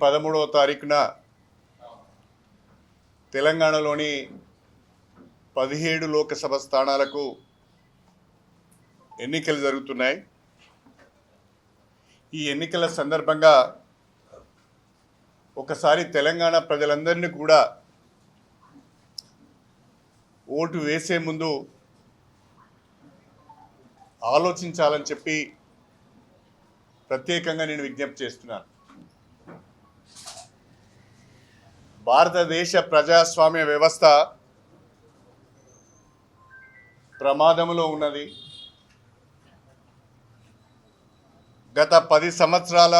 13వ తారీఖున తెలంగాణలోని 17 లోకసభ స్థానాలకు ఎన్నికలు జరుగుతున్నాయి. ఈ ఎన్నికల సందర్భంగా ఒకసారి తెలంగాణ ప్రజలందరినీ కూడా ఓటు వేసే ముందు ఆలోచించాలని చెప్పి ప్రత్యేకంగా నేను విజ్ఞప్తి చేస్తున్నాను. భారతదేశ ప్రజాస్వామ్య వ్యవస్థ ప్రమాదంలో ఉన్నది. గత 10 సంవత్సరాల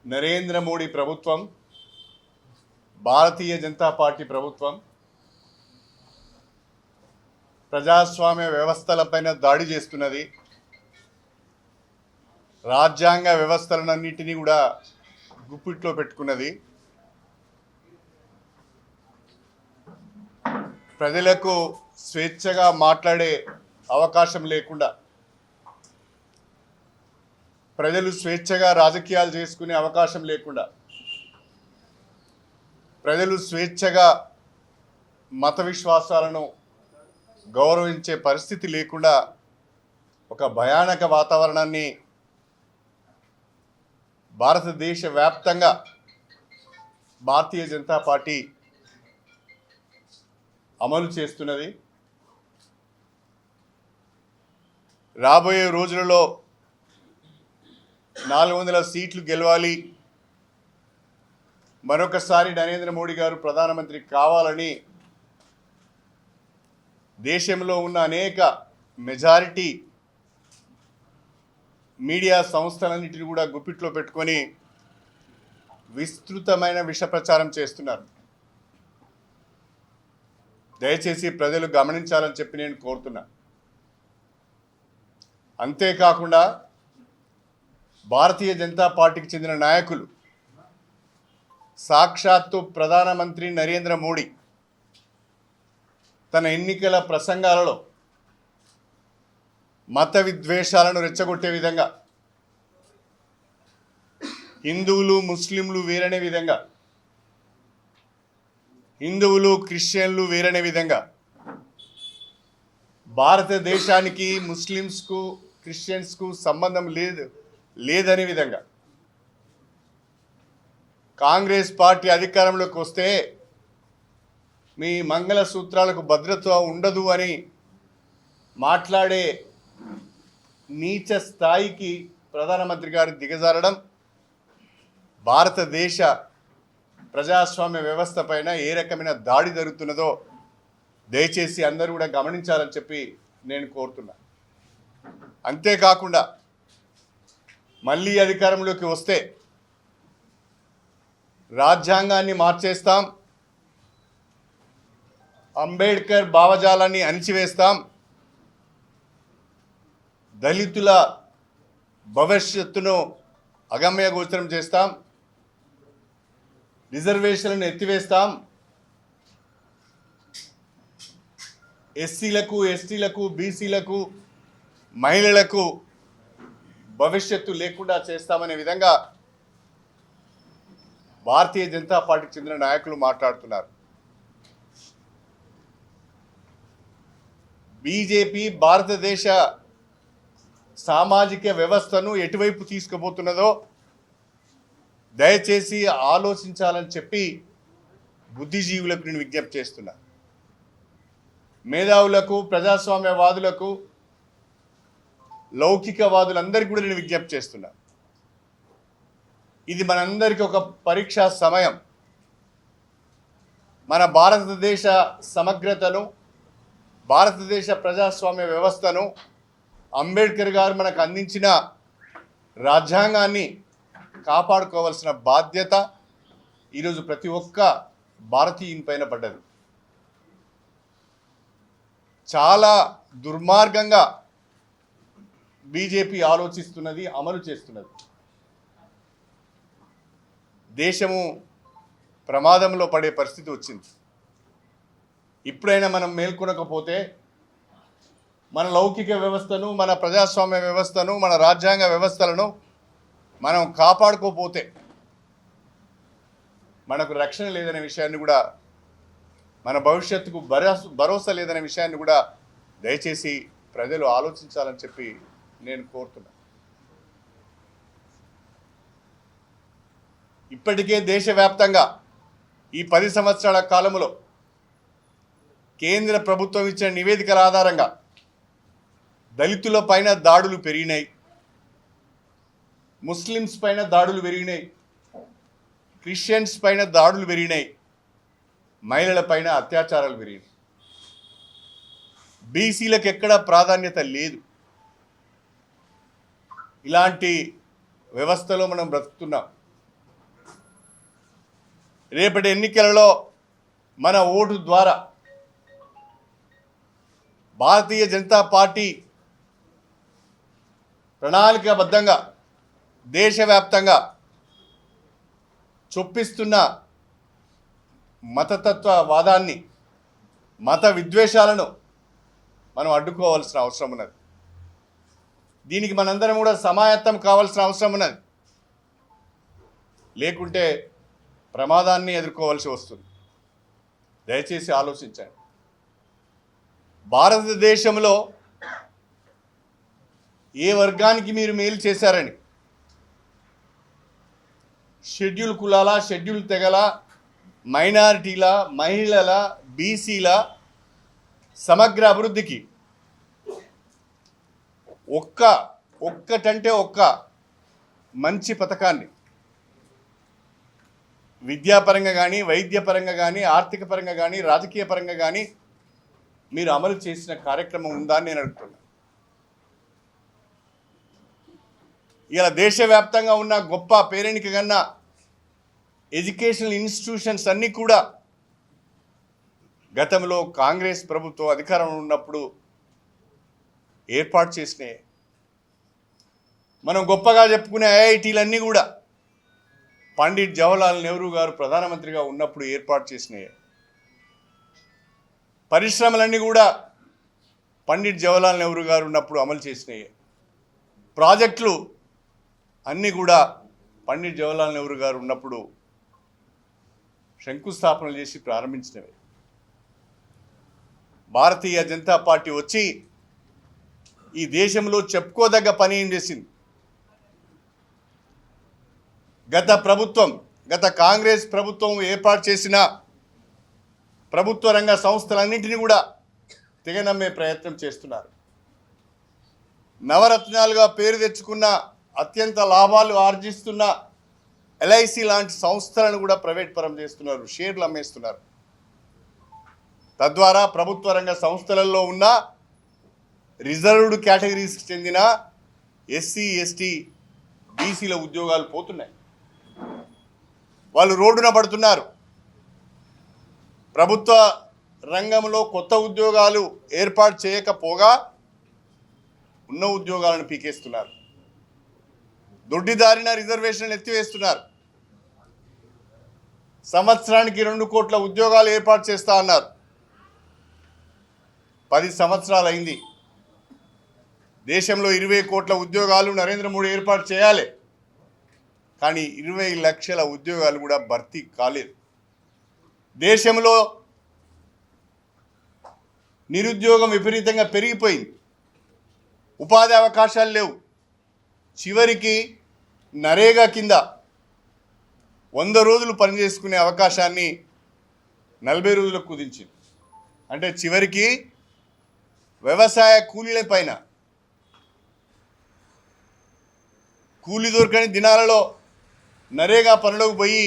నరేంద్ర మోడీ ప్రభుత్వం, భారతీయ జనతా పార్టీ ప్రభుత్వం ప్రజాస్వామ్య వ్యవస్థలపైన దాడి చేస్తున్నది. రాజ్యాంగ వ్యవస్థలన్నింటినీ కూడా గుప్పిట్లో పెట్టుకున్నది. ప్రజలకు స్వేచ్ఛగా మాట్లాడే అవకాశం లేకుండా, ప్రజలు స్వేచ్ఛగా రాజకీయాలు చేసుకునే అవకాశం లేకుండా, ప్రజలు స్వేచ్ఛగా మత విశ్వాసాలను గౌరవించే పరిస్థితి లేకుండా ఒక భయానక వాతావరణాన్ని భారతదేశ వ్యాప్తంగా భారతీయ జనతా పార్టీ అమలు చేస్తున్నది. రాబోయే రోజులలో 400 సీట్లు గెలవాలి, మరొకసారి నరేంద్ర మోడీ గారు ప్రధానమంత్రి కావాలని దేశంలో ఉన్న అనేక మెజారిటీ మీడియా సంస్థలన్నింటినీ కూడా గుప్పిట్లో పెట్టుకొని విస్తృతమైన విష ప్రచారం చేస్తున్నారు. దయచేసి ప్రజలు గమనించాలని చెప్పి నేను కోరుతున్నా. అంతేకాకుండా భారతీయ జనతా పార్టీకి చెందిన నాయకులు, సాక్షాత్తు ప్రధానమంత్రి నరేంద్ర మోడీ తన ఎన్నికల ప్రసంగాలలో మత విద్వేషాలను రెచ్చగొట్టే విధంగా, హిందువులు ముస్లింలు వేరనే విధంగా, హిందువులు క్రిస్టియన్లు వేరనే విధంగా, భారతదేశానికి ముస్లిమ్స్కు క్రిస్టియన్స్కు సంబంధం లేదనే విధంగా, కాంగ్రెస్ పార్టీ అధికారంలోకి వస్తే మీ మంగళసూత్రాలకు భద్రత ఉండదు అని మాట్లాడే నీచ స్థాయికి ప్రధానమంత్రి గారు దిగజారడం భారతదేశ ప్రజాస్వామ్య వ్యవస్థ పైన ఏ రకమైన దాడి జరుగుతున్నదో దయచేసి అందరూ కూడా గమనించాలని చెప్పి నేను కోరుతున్నా. అంతేకాకుండా మళ్ళీ అధికారంలోకి వస్తే రాజ్యాంగాన్ని మార్చేస్తాం, అంబేద్కర్ భావజాలాన్ని అణిచివేస్తాం, దళితుల భవిష్యత్తును అగమ్యగోచరం చేస్తాం, రిజర్వేషన్లను ఎత్తివేస్తాం, ఎస్సీలకు ఎస్టీలకు బీసీలకు మహిళలకు భవిష్యత్తు లేకుండా చేస్తామనే విధంగా భారతీయ జనతా పార్టీకి చెందిన నాయకులు మాట్లాడుతున్నారు. బీజేపీ భారతదేశ సామాజిక వ్యవస్థను ఎటువైపు తీసుకుపోతున్నదో దయచేసి ఆలోచించాలని చెప్పి బుద్ధిజీవులకు నేను విజ్ఞప్తి చేస్తున్నా. మేధావులకు, ప్రజాస్వామ్యవాదులకు, లౌకికవాదులందరికీ కూడా నేను విజ్ఞప్తి చేస్తున్నా. ఇది మనందరికీ ఒక పరీక్షా సమయం. మన భారతదేశ సమగ్రతను, భారతదేశ ప్రజాస్వామ్య వ్యవస్థను, అంబేద్కర్ గారు మనకు అందించిన రాజ్యాంగాన్ని కాపాడుకోవాల్సిన బాధ్యత ఈరోజు ప్రతి ఒక్క భారతీయుని పైన పడ్డది. చాలా దుర్మార్గంగా బీజేపీ ఆలోచిస్తున్నది, అమలు చేస్తున్నది. దేశము ప్రమాదంలో పడే పరిస్థితి వచ్చింది. ఇప్పుడైనా మనం మేల్కొనకపోతే మన లౌకిక వ్యవస్థను, మన ప్రజాస్వామ్య వ్యవస్థను, మన రాజ్యాంగ వ్యవస్థలను మనం కాపాడుకోపోతే మనకు రక్షణ లేదనే విషయాన్ని కూడా, మన భవిష్యత్తుకు భరోసా లేదనే విషయాన్ని కూడా దయచేసి ప్రజలు ఆలోచించాలని చెప్పి నేను కోరుతున్నా. ఇప్పటికే దేశవ్యాప్తంగా ఈ 10 సంవత్సరాల కాలంలో కేంద్ర ప్రభుత్వం ఇచ్చిన నివేదికల ఆధారంగా దళితుల పైన దాడులు పెరిగినాయి, ముస్లిమ్స్ పైన దాడులు పెరిగినాయి, క్రిస్టియన్స్ పైన దాడులు పెరిగినాయి, మహిళల పైన అత్యాచారాలు పెరిగినాయి. బీసీలకు ఎక్కడ ప్రాధాన్యత లేదు. ఇలాంటి వ్యవస్థలో మనం బ్రతుకుతున్నాం. రేపటి ఎన్నికలలో మన ఓటు ద్వారా భారతీయ జనతా పార్టీ ప్రణాళికాబద్ధంగా దేశవ్యాప్తంగా చొప్పిస్తున్న మతతత్వవాదాన్ని, మత విద్వేషాలను మనం అడ్డుకోవాల్సిన అవసరం ఉన్నది. దీనికి మనందరం కూడా సమాయత్తం కావాల్సిన అవసరం ఉన్నది. లేకుంటే ప్రమాదాన్ని ఎదుర్కోవాల్సి వస్తుంది. దయచేసి ఆలోచించండి. భారతదేశంలో ఏ వర్గానికి మీరు మేలు చేశారని, షెడ్యూల్ కులాల, షెడ్యూల్ తెగల, మైనారిటీల, మహిళల, బీసీల సమగ్ర అభివృద్ధికి ఒక్కటంటే ఒక్క మంచి పథకాన్ని విద్యాపరంగా కానీ, వైద్యపరంగా కానీ, ఆర్థిక పరంగా కానీ, రాజకీయ పరంగా కానీ మీరు అమలు చేసిన కార్యక్రమం ఉందా అని నేను అడుగుతున్నాను. ఇలా దేశవ్యాప్తంగా ఉన్న గొప్ప పేరెనిక కన్నా ఎడ్యుకేషనల్ ఇన్స్టిట్యూషన్స్ అన్నీ కూడా గతంలో కాంగ్రెస్ ప్రభుత్వం అధికారంలో ఉన్నప్పుడు ఏర్పాటు చేసినాయి. మనం గొప్పగా చెప్పుకునే ఐఐటీలన్నీ కూడా పండిట్ జవహర్లాల్ నెహ్రూ గారు ప్రధానమంత్రిగా ఉన్నప్పుడు ఏర్పాటు చేసినాయి. పరిశ్రమలన్నీ కూడా పండిట్ జవహర్లాల్ నెహ్రూ గారు ఉన్నప్పుడు అమలు చేసినాయి. ప్రాజెక్టులు అన్నీ కూడా పండిట్ జవహర్లాల్ నెహ్రూ గారు ఉన్నప్పుడు శంకుస్థాపనలు చేసి ప్రారంభించినవి. భారతీయ జనతా పార్టీ వచ్చి ఈ దేశంలో చెప్పుకోదగ్గ పని ఏం చేసింది? గత కాంగ్రెస్ ప్రభుత్వం ఏర్పాటు చేసిన ప్రభుత్వ రంగ సంస్థలన్నింటినీ కూడా తెగనమ్మే ప్రయత్నం చేస్తున్నారు. నవరత్నాలుగా పేరు తెచ్చుకున్న, అత్యంత లాభాలు ఆర్జిస్తున్న ఎల్ఐసి లాంటి సంస్థలను కూడా ప్రైవేట్ పరం చేస్తున్నారు, షేర్లు అమ్మేస్తున్నారు. తద్వారా ప్రభుత్వ రంగ సంస్థలలో ఉన్న రిజర్వ్డ్ కేటగిరీస్కి చెందిన ఎస్సీ, ఎస్టీ, బీసీల ఉద్యోగాలు పోతున్నాయి. వాళ్ళు రోడ్డున పడుతున్నారు. ప్రభుత్వ రంగంలో కొత్త ఉద్యోగాలు ఏర్పాటు చేయకపోగా ఉన్న ఉద్యోగాలను పీకేస్తున్నారు. దొడ్డిదారిన రిజర్వేషన్లు ఎత్తివేస్తున్నారు. సంవత్సరానికి 2 కోట్ల ఉద్యోగాలు ఏర్పాటు చేస్తా అన్నారు. 10 సంవత్సరాలు అయింది. దేశంలో 20 కోట్ల ఉద్యోగాలు నరేంద్ర మోడీ ఏర్పాటు చేయాలి. కానీ 20 లక్షల ఉద్యోగాలు కూడా భర్తీ కాలేదు. దేశంలో నిరుద్యోగం విపరీతంగా పెరిగిపోయింది. ఉపాధి అవకాశాలు లేవు. చివరికి నరేగా కింద 100 రోజులు పనిచేసుకునే అవకాశాన్ని 40 రోజులకు కుదించింది. అంటే చివరికి వ్యవసాయ కూలీల పైన, కూలి దొరకని దినాలలో నరేగా పనులకు పోయి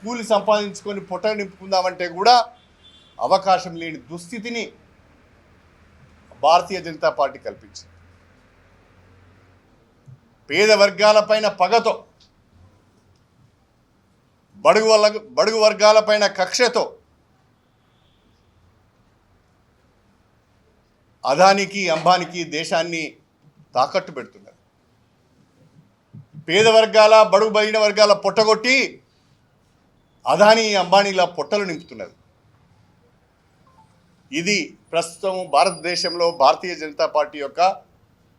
కూలి సంపాదించుకొని పొట్ట నింపుకుందామంటే కూడా అవకాశం లేని దుస్థితిని భారతీయ జనతా పార్టీ కల్పించింది. పేద వర్గాలపైన పగతో, బడుగు వర్గాలపైన కక్షతో అదానికి, అంబానికి దేశాన్ని తాకట్టు పెడుతున్నారు. పేద వర్గాల, బడుగు బలిన వర్గాల పొట్టగొట్టి అదానీ, అంబానీల పొట్టలు నింపుతున్నారు. ఇది ప్రస్తుతం భారతదేశంలో భారతీయ జనతా పార్టీ యొక్క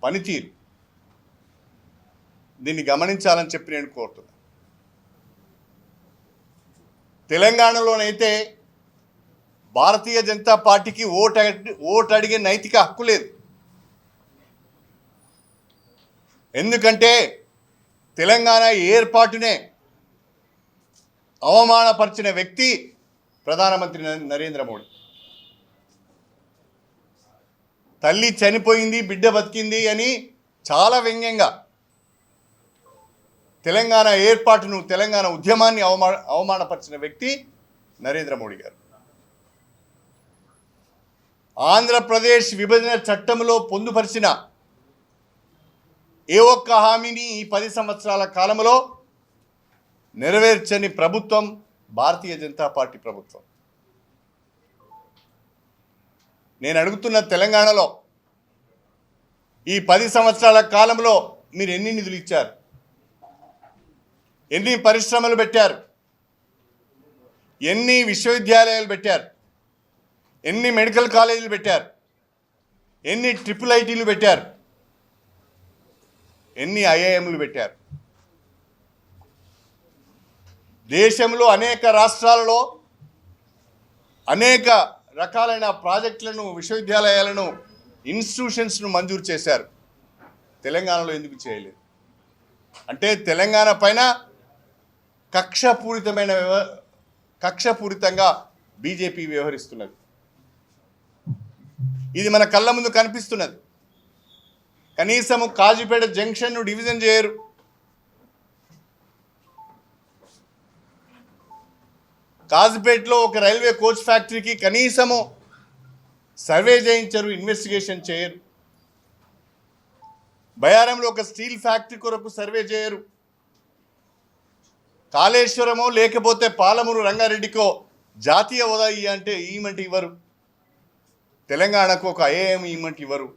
పనితీరు. దీన్ని గమనించాలని చెప్పి నేను కోరుతున్నాను. తెలంగాణలోనైతే భారతీయ జనతా పార్టీకి ఓటు అడిగే నైతిక హక్కు లేదు. ఎందుకంటే తెలంగాణ ఏర్పాటునే అవమానపరిచిన వ్యక్తి ప్రధానమంత్రి నరేంద్ర మోడీ. తల్లి చనిపోయింది, బిడ్డ బతికింది అని చాలా వ్యంగ్యంగా తెలంగాణ ఏర్పాటును, తెలంగాణ ఉద్యమాన్ని అవమానపరిచిన వ్యక్తి నరేంద్ర మోడీ గారు. ఆంధ్రప్రదేశ్ విభజన చట్టంలో పొందుపరిచిన ఏ ఒక్క హామీని ఈ 10 సంవత్సరాల కాలంలో నెరవేర్చని ప్రభుత్వం భారతీయ జనతా పార్టీ ప్రభుత్వం. నేను అడుగుతున్న తెలంగాణలో ఈ 10 సంవత్సరాల కాలంలో మీరు ఎన్ని నిధులు ఇచ్చారు? ఎన్ని పరిశ్రమలు పెట్టారు? ఎన్ని విశ్వవిద్యాలయాలు పెట్టారు? ఎన్ని మెడికల్ కాలేజీలు పెట్టారు? ఎన్ని ట్రిపుల్ ఐటీలు పెట్టారు? ఎన్ని ఐఐఎంలు పెట్టారు? దేశంలో అనేక రాష్ట్రాలలో అనేక రకాలైన ప్రాజెక్టులను, విశ్వవిద్యాలయాలను, ఇన్స్టిట్యూషన్స్ను మంజూరు చేశారు. తెలంగాణలో ఎందుకు చేయలేదు? అంటే తెలంగాణ పైన కక్షపూరితంగా బీజేపీ వ్యవహరిస్తున్నది. ఇది మన కళ్ళ ముందు కనిపిస్తున్నది. కనీసము కాజీపేట జంక్షన్ను డివిజన్ చేయరు. కాజీపేటలో ఒక రైల్వే కోచ్ ఫ్యాక్టరీకి కనీసము సర్వే చేయించరు, ఇన్వెస్టిగేషన్ చేయరు. బయారంలో ఒక స్టీల్ ఫ్యాక్టరీ కొరకు సర్వే చేయరు. కాళేశ్వరమో లేకపోతే పాలమూరు రంగారెడ్డికో జాతీయ హోదా అంటే ఈమెంట్ ఇవ్వరు. తెలంగాణకు ఒక ఐఏఎం ఈమెంట్ ఇవ్వరు.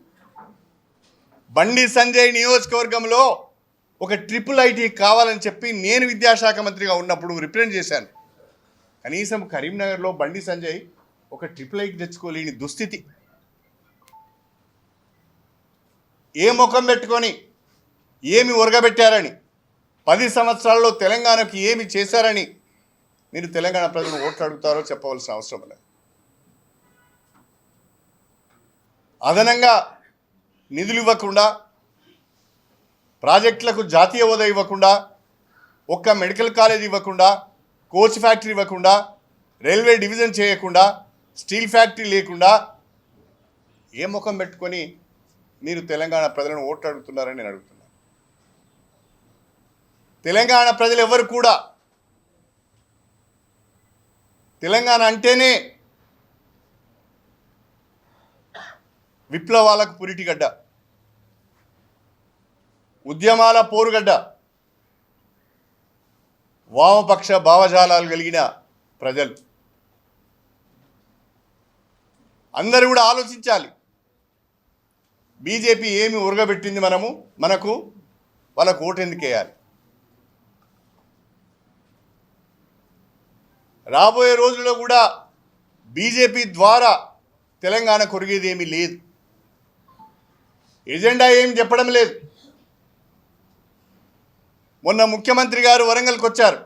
బండి సంజయ్ నియోజకవర్గంలో ఒక ట్రిపుల్ ఐటీ కావాలని చెప్పి నేను విద్యాశాఖ మంత్రిగా ఉన్నప్పుడు రిప్రజెంట్ చేశాను. కనీసం కరీంనగర్లో బండి సంజయ్ ఒక ట్రిపుల్ ఐటీ తెచ్చుకోలేని దుస్థితి. ఏ ముఖం పెట్టుకొని ఏమి ఒరగబెట్టారని, 10 సంవత్సరాల్లో తెలంగాణకు ఏమి చేశారని మీరు తెలంగాణ ప్రజలు ఓట్లు అడుగుతారో చెప్పవలసిన అవసరం లేదు. అదనంగా నిధులు ఇవ్వకుండా, ప్రాజెక్టులకు జాతీయ హోదా ఇవ్వకుండా, ఒక్క మెడికల్ కాలేజ్ ఇవ్వకుండా, కోచ్ ఫ్యాక్టరీ ఇవ్వకుండా, రైల్వే డివిజన్ చేయకుండా, స్టీల్ ఫ్యాక్టరీ లేకుండా ఏ ముఖం పెట్టుకొని మీరు తెలంగాణ ప్రజలను ఓట్లు అడుగుతున్నారని నేను అడుగుతున్నాను. తెలంగాణ ప్రజలు ఎవరు కూడా తెలంగాణ అంటేనే విప్లవాలకు పురిటిగడ్డ, ఉద్యమాల పోరుగడ్డ, వామపక్ష భావజాలాలు కలిగిన ప్రజలు అందరూ కూడా ఆలోచించాలి. బీజేపీ ఏమి ఉరగబెట్టింది మనకు వాళ్ళకు ఓటు ఎందుకు వేయాలి? రాబోయే రోజుల్లో కూడా బీజేపీ ద్వారా తెలంగాణ కొరిగేది ఏమీ లేదు. ఎజెండా ఏం చెప్పడం లేదు. మొన్న ముఖ్యమంత్రి గారు వరంగల్కి వచ్చారు.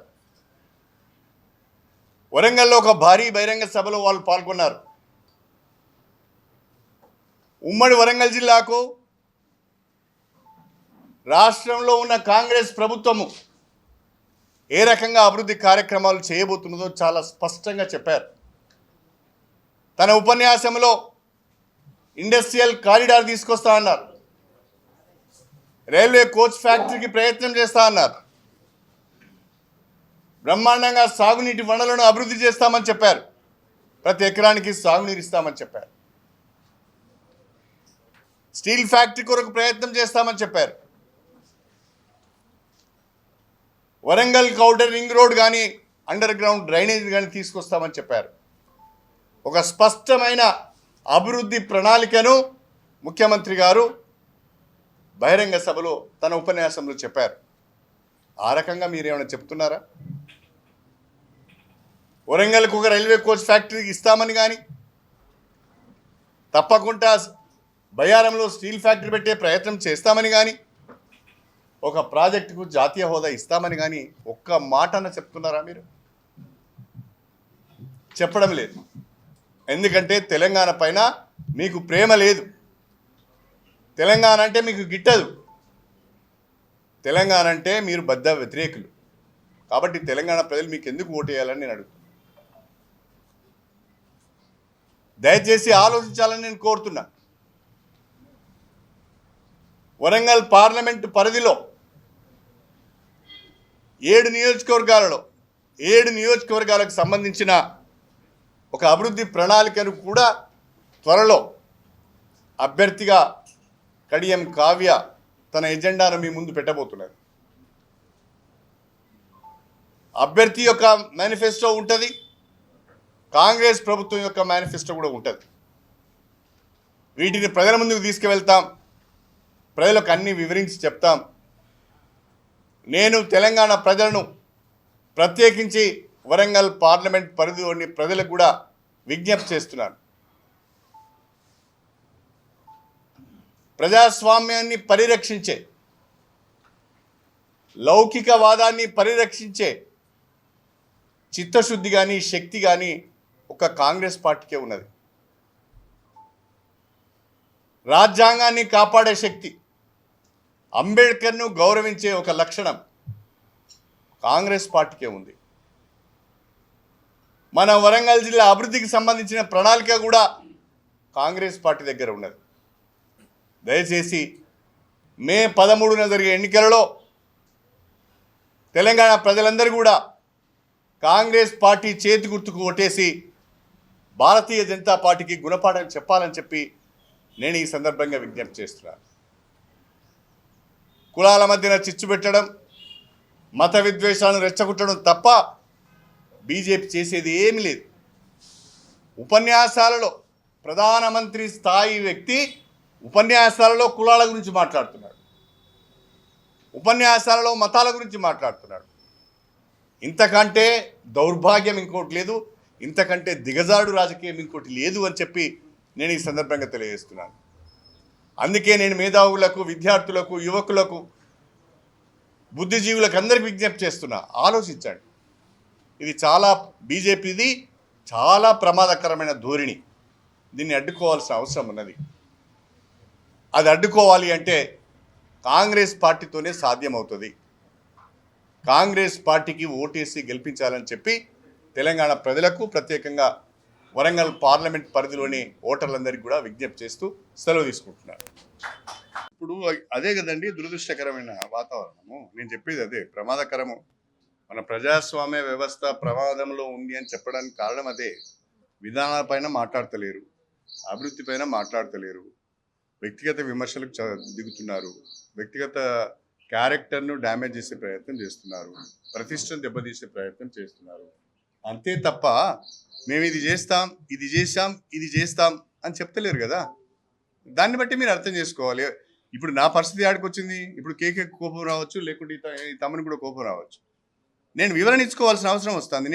వరంగల్లో ఒక భారీ బహిరంగ సభలో వాళ్ళు పాల్గొన్నారు. ఉమ్మడి వరంగల్ జిల్లాకు రాష్ట్రంలో ఉన్న కాంగ్రెస్ ప్రభుత్వము ఏ రకంగా అభివృద్ధి కార్యక్రమాలు చేయబోతున్నదో చాలా స్పష్టంగా చెప్పారు. తన ఉపన్యాసంలో ఇండస్ట్రియల్ కారిడార్ తీసుకొస్తా అన్నారు, రైల్వే కోచ్ ఫ్యాక్టరీకి ప్రయత్నం చేస్తా అన్నారు, బ్రహ్మాండంగా సాగునీటి వనరులను అభివృద్ధి చేస్తామని చెప్పారు, ప్రతి ఎకరానికి సాగునీరు ఇస్తామని చెప్పారు, స్టీల్ ఫ్యాక్టరీ కొరకు ప్రయత్నం చేస్తామని చెప్పారు, వరంగల్ ఔటర్ రింగ్ రోడ్ కానీ అండర్ గ్రౌండ్ డ్రైనేజ్ కానీ తీసుకొస్తామని చెప్పారు. ఒక స్పష్టమైన అభివృద్ధి ప్రణాళికను ముఖ్యమంత్రి గారు బహిరంగ సభలో తన ఉపన్యాసంలో చెప్పారు. ఆ రకంగా మీరు ఏమైనా చెప్తున్నారా? వరంగల్కు ఒక రైల్వే కోచ్ ఫ్యాక్టరీకి ఇస్తామని కానీ, తప్పకుండా బయ్యారంలో స్టీల్ ఫ్యాక్టరీ పెట్టే ప్రయత్నం చేస్తామని కానీ, ఒక ప్రాజెక్టుకు జాతీయ హోదా ఇస్తామని కానీ ఒక్క మాటన చెప్తున్నారా మీరు? చెప్పడం లేదు. ఎందుకంటే తెలంగాణ పైన మీకు ప్రేమ లేదు. తెలంగాణ అంటే మీకు గిట్టదు. తెలంగాణ అంటే మీరు బద్ధ వ్యతిరేకులు. కాబట్టి తెలంగాణ ప్రజలు మీకు ఎందుకు ఓటేయాలని నేను అడుగుతున్నాను. దయచేసి ఆలోచించాలని నేను కోరుతున్నా. వరంగల్ పార్లమెంటు పరిధిలో 7 నియోజకవర్గాలకు సంబంధించిన ఒక అభివృద్ధి ప్రణాళికను కూడా త్వరలో అభ్యర్థిగా కడియం కావ్య తన ఎజెండాను మీ ముందు పెట్టబోతున్నారు. అభ్యర్థి యొక్క మేనిఫెస్టో ఉంటుంది, కాంగ్రెస్ ప్రభుత్వం యొక్క మేనిఫెస్టో కూడా ఉంటుంది. వీటిని ప్రజల ముందుకు తీసుకువెళ్తాం, ప్రజలకు అన్నీ వివరించి చెప్తాం. నేను తెలంగాణ ప్రజలను ప్రత్యేకించి వరంగల్ పార్లమెంట్ పరిధిలోని ప్రజలకు కూడా విజ్ఞప్తి చేస్తున్నాను. ప్రజాస్వామ్యాన్ని పరిరక్షించే, లౌకికవాదాన్ని పరిరక్షించే చిత్తశుద్ధి కానీ శక్తి కానీ ఒక కాంగ్రెస్ పార్టీకే ఉన్నది. రాజ్యాంగాన్ని కాపాడే శక్తి, అంబేద్కర్ను గౌరవించే ఒక లక్షణం కాంగ్రెస్ పార్టీకే ఉంది. మన వరంగల్ జిల్లా అభివృద్ధికి సంబంధించిన ప్రణాళిక కూడా కాంగ్రెస్ పార్టీ దగ్గర ఉన్నది. దయచేసి మే 13న జరిగే ఎన్నికలలో తెలంగాణ ప్రజలందరూ కూడా కాంగ్రెస్ పార్టీ చేతి గుర్తుకు ఓటేసి భారతీయ జనతా పార్టీకి గుణపాఠం చెప్పాలని చెప్పి నేను ఈ సందర్భంగా విజ్ఞప్తి చేస్తున్నాను. కులాల మధ్యన చిచ్చు పెట్టడం, మత విద్వేషాలను రెచ్చగొట్టడం తప్ప బీజేపీ చేసేది ఏమీ లేదు. ఉపన్యాసాలలో ప్రధానమంత్రి స్థాయి వ్యక్తి ఉపన్యాసాలలో కులాల గురించి మాట్లాడుతున్నాడు, ఉపన్యాసాలలో మతాల గురించి మాట్లాడుతున్నాడు. ఇంతకంటే దౌర్భాగ్యం ఇంకోటి లేదు, ఇంతకంటే దిగజాడు రాజకీయం ఇంకోటి లేదు అని చెప్పి నేను ఈ సందర్భంగా తెలియజేస్తున్నాను. అందుకే నేను మేధావులకు, విద్యార్థులకు, యువకులకు, బుద్ధిజీవులకు అందరికీ విజ్ఞప్తి చేస్తున్నా, ఆలోచించండి. ఇది చాలా బీజేపీది చాలా ప్రమాదకరమైన ధోరణి. దీన్ని అడ్డుకోవాల్సిన అవసరం ఉన్నది. అది అడ్డుకోవాలి అంటే కాంగ్రెస్ పార్టీతోనే సాధ్యమవుతుంది. కాంగ్రెస్ పార్టీకి ఓటేసి గెలిపించాలని చెప్పి తెలంగాణ ప్రజలకు, ప్రత్యేకంగా వరంగల్ పార్లమెంట్ పరిధిలోని ఓటర్లందరికీ కూడా విజ్ఞప్తి చేస్తూ సెలవు తీసుకుంటున్నారు. ఇప్పుడు అదే కదండి దురదృష్టకరమైన వాతావరణము. నేను చెప్పేది అదే, ప్రమాదకరము. మన ప్రజాస్వామ్య వ్యవస్థ ప్రమాదంలో ఉంది అని చెప్పడానికి కారణం అదే. విధానాలపైన మాట్లాడతలేరు, అభివృద్ధి పైన మాట్లాడతలేరు, వ్యక్తిగత విమర్శలకు దిగుతున్నారు, వ్యక్తిగత క్యారెక్టర్ను డ్యామేజ్ చేసే ప్రయత్నం చేస్తున్నారు, ప్రతిష్టను దెబ్బతీసే ప్రయత్నం చేస్తున్నారు. అంతే తప్ప మేము ఇది చేస్తాం, ఇది చేస్తాం, ఇది చేస్తాం అని చెప్తలేరు కదా. దాన్ని బట్టి మీరు అర్థం చేసుకోవాలి. ఇప్పుడు నా పరిస్థితి ఆడికి వచ్చింది. ఇప్పుడు కేకే కోపం రావచ్చు, లేకుంటే ఈ తమ్ముని కూడా కోపం రావచ్చు. నేను వివరణ ఇచ్చుకోవాల్సిన అవసరం వస్తుంది.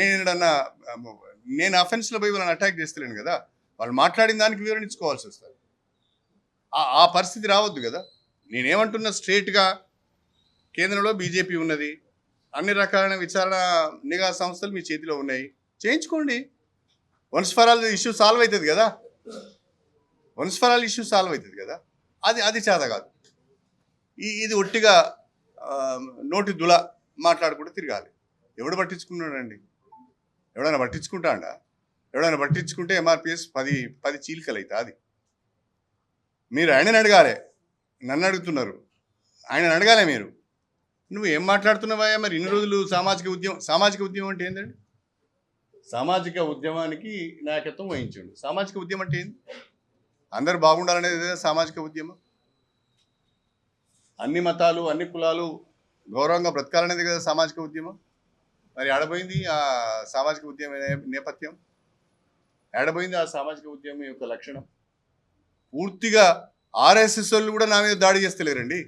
నేను అఫెన్స్లో పోయి వాళ్ళని అటాక్ చేస్తలేను కదా. వాళ్ళు మాట్లాడిన దానికి వివరణ ఇచ్చుకోవాల్సి వస్తుంది. ఆ పరిస్థితి రావద్దు కదా. నేనేమంటున్నా, స్ట్రేట్గా కేంద్రంలో బీజేపీ ఉన్నది, అన్ని రకాలైన విచారణ నిఘా సంస్థలు మీ చేతిలో ఉన్నాయి, చేయించుకోండి. Once for all issue solve అవుతుంది కదా. అది చేత కాదు. ఇది ఒట్టిగా నోటి దుల మాట్లాడుకుంటూ తిరగాలి. ఎవడు పట్టించుకున్నాడండి? ఎవడైనా పట్టించుకుంటాడా? ఎవడైనా పట్టించుకుంటే ఎంఆర్పిఎస్ 10 చీలికలు అవుతుంది. అది మీరు ఆయనని అడగాలి, నన్ను అడుగుతున్నారు. ఆయనను అడగాలి మీరు. నువ్వు ఏం మాట్లాడుతున్నావా? మరి ఇన్ని రోజులు సామాజిక ఉద్యమం అంటే ఏంటండి? సామాజిక ఉద్యమానికి నాయకత్వం వహించండి. సామాజిక ఉద్యమం అంటే ఏంది? అందరూ బాగుండాలనేది సామాజిక ఉద్యమం. అన్ని మతాలు, అన్ని కులాలు గౌరవంగా బ్రతకాలనేది కదా సామాజిక ఉద్యమం. మరి ఆడబోయింది ఆ సామాజిక ఉద్యమ నేపథ్యం, ఆడబోయింది ఆ సామాజిక ఉద్యమం యొక్క లక్షణం. పూర్తిగా ఆర్ఎస్ఎస్ వాళ్ళు కూడా నా మీద దాడి చేస్తలేరండి.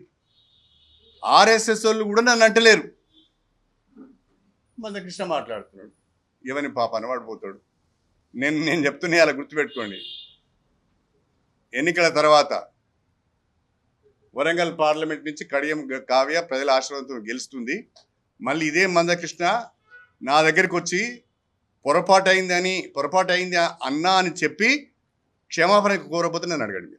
ఆర్ఎస్ఎస్ వాళ్ళు కూడా నన్ను అంటలేరు. మందకృష్ణ మాట్లాడుతున్నాడు, ఎవని పాపాన వాడిపోతాడు. నేను చెప్తున్నా, అలా గుర్తుపెట్టుకోండి. ఎన్నికల తర్వాత వరంగల్ పార్లమెంట్ నుంచి కడియం కావ్య ప్రజల ఆశీర్వాదంతో గెలుస్తుంది. మళ్ళీ ఇదే మందకృష్ణ నా దగ్గరికి వచ్చి పొరపాటు అయింది అన్నా అని చెప్పి క్షమాపణ కోరకపోతే నన్ను అడగండి.